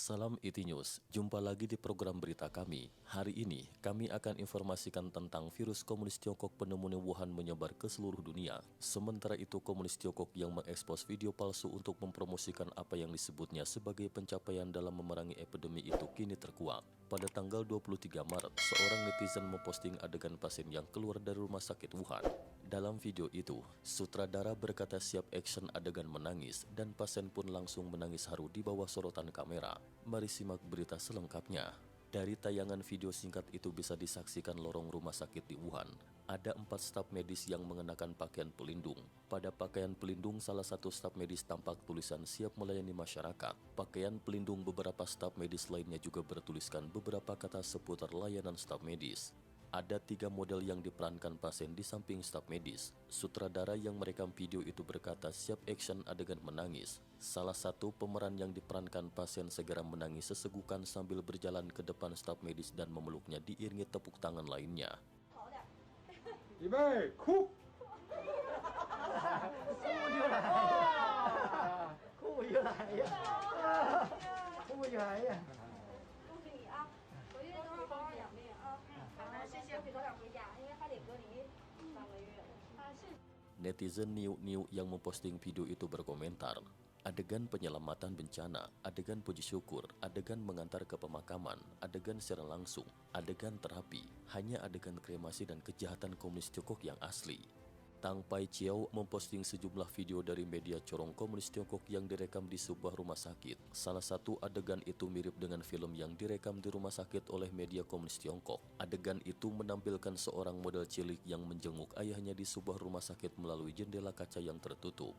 Salam IT News, jumpa lagi di program berita kami. Hari ini, kami akan informasikan tentang virus komunis Tiongkok pneumonia Wuhan menyebar ke seluruh dunia. Sementara itu, komunis Tiongkok yang mengekspos video palsu untuk mempromosikan apa yang disebutnya sebagai pencapaian dalam memerangi epidemi itu kini terkuak. Pada tanggal 23 Maret, seorang netizen memposting adegan pasien yang keluar dari rumah sakit Wuhan. Dalam video itu, sutradara berkata siap action adegan menangis dan pasien pun langsung menangis haru di bawah sorotan kamera. Mari simak berita selengkapnya. Dari tayangan video singkat itu bisa disaksikan lorong rumah sakit di Wuhan. Ada 4 staf medis yang mengenakan pakaian pelindung. Pada pakaian pelindung, salah satu staf medis tampak tulisan siap melayani masyarakat. Pakaian pelindung beberapa staf medis lainnya juga bertuliskan beberapa kata seputar layanan staf medis. Ada 3 model yang diperankan pasien di samping staf medis. Sutradara yang merekam video itu berkata siap action adegan menangis. Salah satu pemeran yang diperankan pasien segera menangis sesegukan sambil berjalan ke depan staf medis dan memeluknya diiringi tepuk tangan lainnya. 预备，哭！哭又来呀！哭又来呀！恭喜你啊！回去都要好好养病啊！好的，谢谢。可以早点回家，因为还得隔离3个月。啊，是。 Netizen Niu yang memposting video itu berkomentar, adegan penyelamatan bencana, adegan puji syukur, adegan mengantar ke pemakaman, adegan secara langsung, adegan terapi, hanya adegan kremasi dan kejahatan komunis Tiongkok yang asli. Tang Paiqiao memposting sejumlah video dari media corong komunis Tiongkok yang direkam di sebuah rumah sakit. Salah satu adegan itu mirip dengan film yang direkam di rumah sakit oleh media komunis Tiongkok. Adegan itu menampilkan seorang model cilik yang menjenguk ayahnya di sebuah rumah sakit melalui jendela kaca yang tertutup.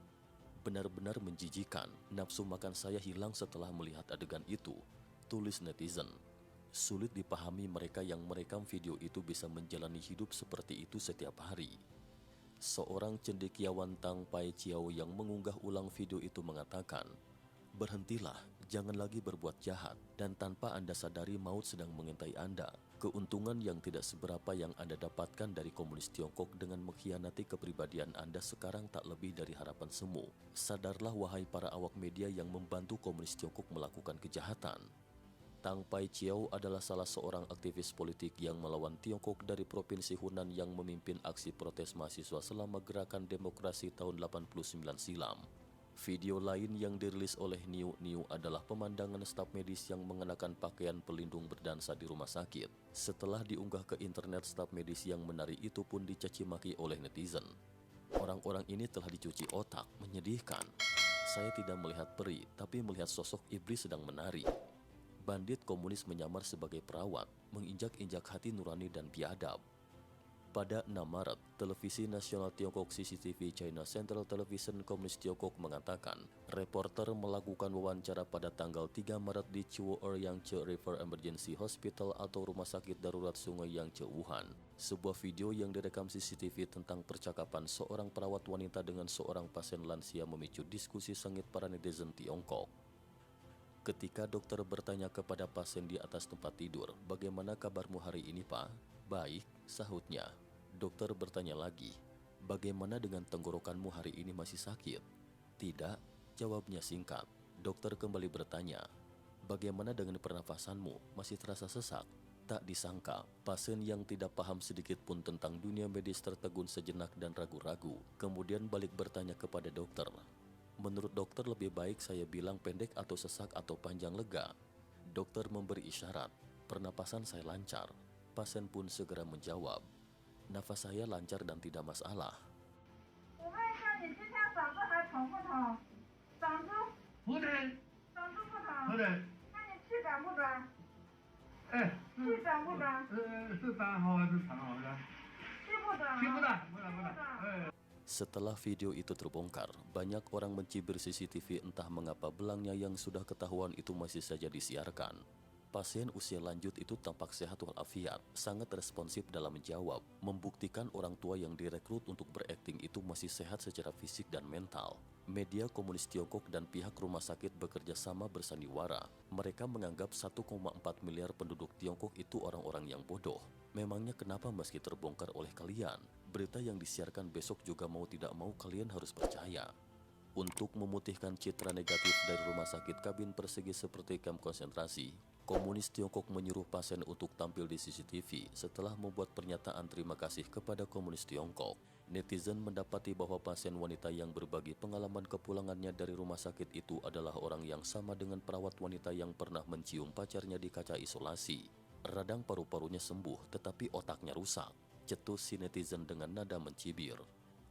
Benar-benar menjijikan, nafsu makan saya hilang setelah melihat adegan itu, tulis netizen. Sulit dipahami mereka yang merekam video itu bisa menjalani hidup seperti itu setiap hari. Seorang cendekiawan Tang Paiqiao yang mengunggah ulang video itu mengatakan, "Berhentilah, jangan lagi berbuat jahat, dan tanpa Anda sadari maut sedang mengintai Anda. Keuntungan yang tidak seberapa yang Anda dapatkan dari komunis Tiongkok dengan mengkhianati kepribadian Anda sekarang tak lebih dari harapan semu. Sadarlah wahai para awak media yang membantu komunis Tiongkok melakukan kejahatan." Tang Paiqiao adalah salah seorang aktivis politik yang melawan Tiongkok dari Provinsi Hunan yang memimpin aksi protes mahasiswa selama gerakan demokrasi tahun 89 silam. Video lain yang dirilis oleh Niu adalah pemandangan staf medis yang mengenakan pakaian pelindung berdansa di rumah sakit. Setelah diunggah ke internet, staf medis yang menari itu pun dicaci maki oleh netizen. Orang-orang ini telah dicuci otak, menyedihkan. Saya tidak melihat peri, tapi melihat sosok iblis sedang menari. Bandit komunis menyamar sebagai perawat, menginjak-injak hati nurani dan biadab. Pada 6 Maret, televisi nasional Tiongkok CCTV China Central Television Komunis Tiongkok mengatakan, reporter melakukan wawancara pada tanggal 3 Maret di Chuo Yangtze River Emergency Hospital atau Rumah Sakit Darurat Sungai Yangtze Wuhan. Sebuah video yang direkam CCTV tentang percakapan seorang perawat wanita dengan seorang pasien lansia memicu diskusi sengit para netizen Tiongkok. Ketika dokter bertanya kepada pasien di atas tempat tidur, "Bagaimana kabarmu hari ini, Pak?" "Baik," sahutnya. Dokter bertanya lagi, "Bagaimana dengan tenggorokanmu hari ini, masih sakit?" "Tidak," jawabnya singkat. Dokter kembali bertanya, "Bagaimana dengan pernafasanmu, masih terasa sesak?" Tak disangka, pasien yang tidak paham sedikit pun tentang dunia medis tertegun sejenak dan ragu-ragu, kemudian balik bertanya kepada dokter, "Menurut dokter lebih baik saya bilang pendek atau sesak atau panjang lega?" Dokter memberi isyarat, "Pernapasan saya lancar." Pasien pun segera menjawab, "Nafas saya lancar dan tidak masalah." 我问一下，你之前嗓子还疼不疼？嗓子不疼，嗓子不疼。不疼，那你气短不短？哎，气短不短？是短好还是长好的？气不短啊。听不到，不短不短，哎。 Setelah video itu terbongkar, banyak orang mencibir CCTV entah mengapa belangnya yang sudah ketahuan itu masih saja disiarkan. Pasien usia lanjut itu tampak sehat walafiat, sangat responsif dalam menjawab, membuktikan orang tua yang direkrut untuk berakting itu masih sehat secara fisik dan mental. Media komunis Tiongkok dan pihak rumah sakit bekerja sama bersandiwara. Mereka menganggap 1,4 miliar penduduk Tiongkok itu orang-orang yang bodoh. Memangnya kenapa meski terbongkar oleh kalian, berita yang disiarkan besok juga mau tidak mau kalian harus percaya? Untuk memutihkan citra negatif dari rumah sakit kabin persegi seperti kamp konsentrasi, komunis Tiongkok menyuruh pasien untuk tampil di CCTV setelah membuat pernyataan terima kasih kepada komunis Tiongkok. Netizen mendapati bahwa pasien wanita yang berbagi pengalaman kepulangannya dari rumah sakit itu adalah orang yang sama dengan perawat wanita yang pernah mencium pacarnya di kaca isolasi. Radang paru-parunya sembuh tetapi otaknya rusak, cetus si netizen dengan nada mencibir.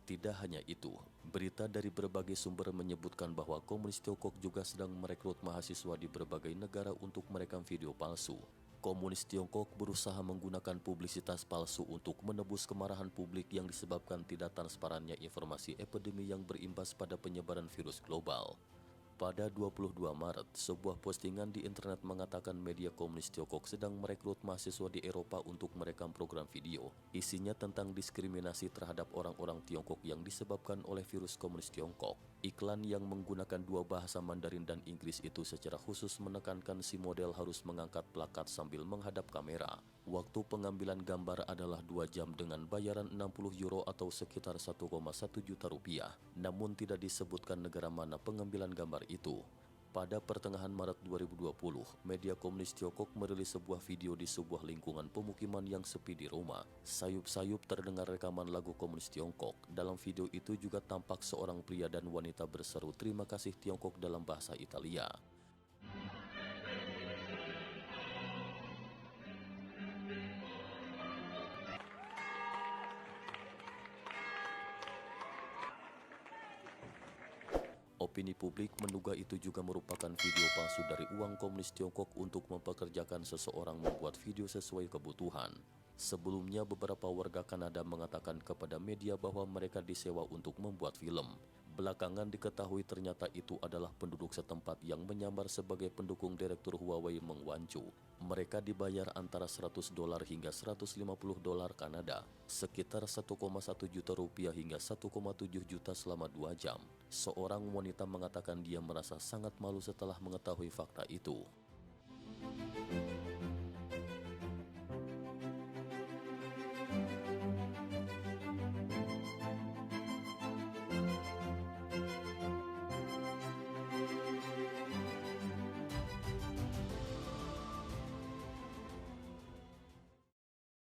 Tidak hanya itu, berita dari berbagai sumber menyebutkan bahwa komunis Tiongkok juga sedang merekrut mahasiswa di berbagai negara untuk merekam video palsu. Komunis Tiongkok berusaha menggunakan publisitas palsu untuk menebus kemarahan publik yang disebabkan tidak transparannya informasi epidemi yang berimbas pada penyebaran virus global. Pada 22 Maret, sebuah postingan di internet mengatakan media komunis Tiongkok sedang merekrut mahasiswa di Eropa untuk merekam program video. Isinya tentang diskriminasi terhadap orang-orang Tiongkok yang disebabkan oleh virus komunis Tiongkok. Iklan yang menggunakan dua bahasa Mandarin dan Inggris itu secara khusus menekankan si model harus mengangkat plakat sambil menghadap kamera. Waktu pengambilan gambar adalah 2 jam dengan bayaran 60 euro atau sekitar 1,1 juta rupiah. Namun tidak disebutkan negara mana pengambilan gambar itu. Pada pertengahan Maret 2020, media komunis Tiongkok merilis sebuah video di sebuah lingkungan pemukiman yang sepi di Roma. Sayup-sayup terdengar rekaman lagu komunis Tiongkok. Dalam video itu juga tampak seorang pria dan wanita berseru terima kasih Tiongkok dalam bahasa Italia. Opini publik menduga itu juga merupakan video palsu dari uang komunis Tiongkok untuk mempekerjakan seseorang membuat video sesuai kebutuhan. Sebelumnya, beberapa warga Kanada mengatakan kepada media bahwa mereka disewa untuk membuat film. Belakangan diketahui ternyata itu adalah penduduk setempat yang menyamar sebagai pendukung direktur Huawei Meng Wanzhou. Mereka dibayar antara $100 hingga $150 Kanada, sekitar 1,1 juta rupiah hingga 1,7 juta selama 2 jam. Seorang wanita mengatakan dia merasa sangat malu setelah mengetahui fakta itu.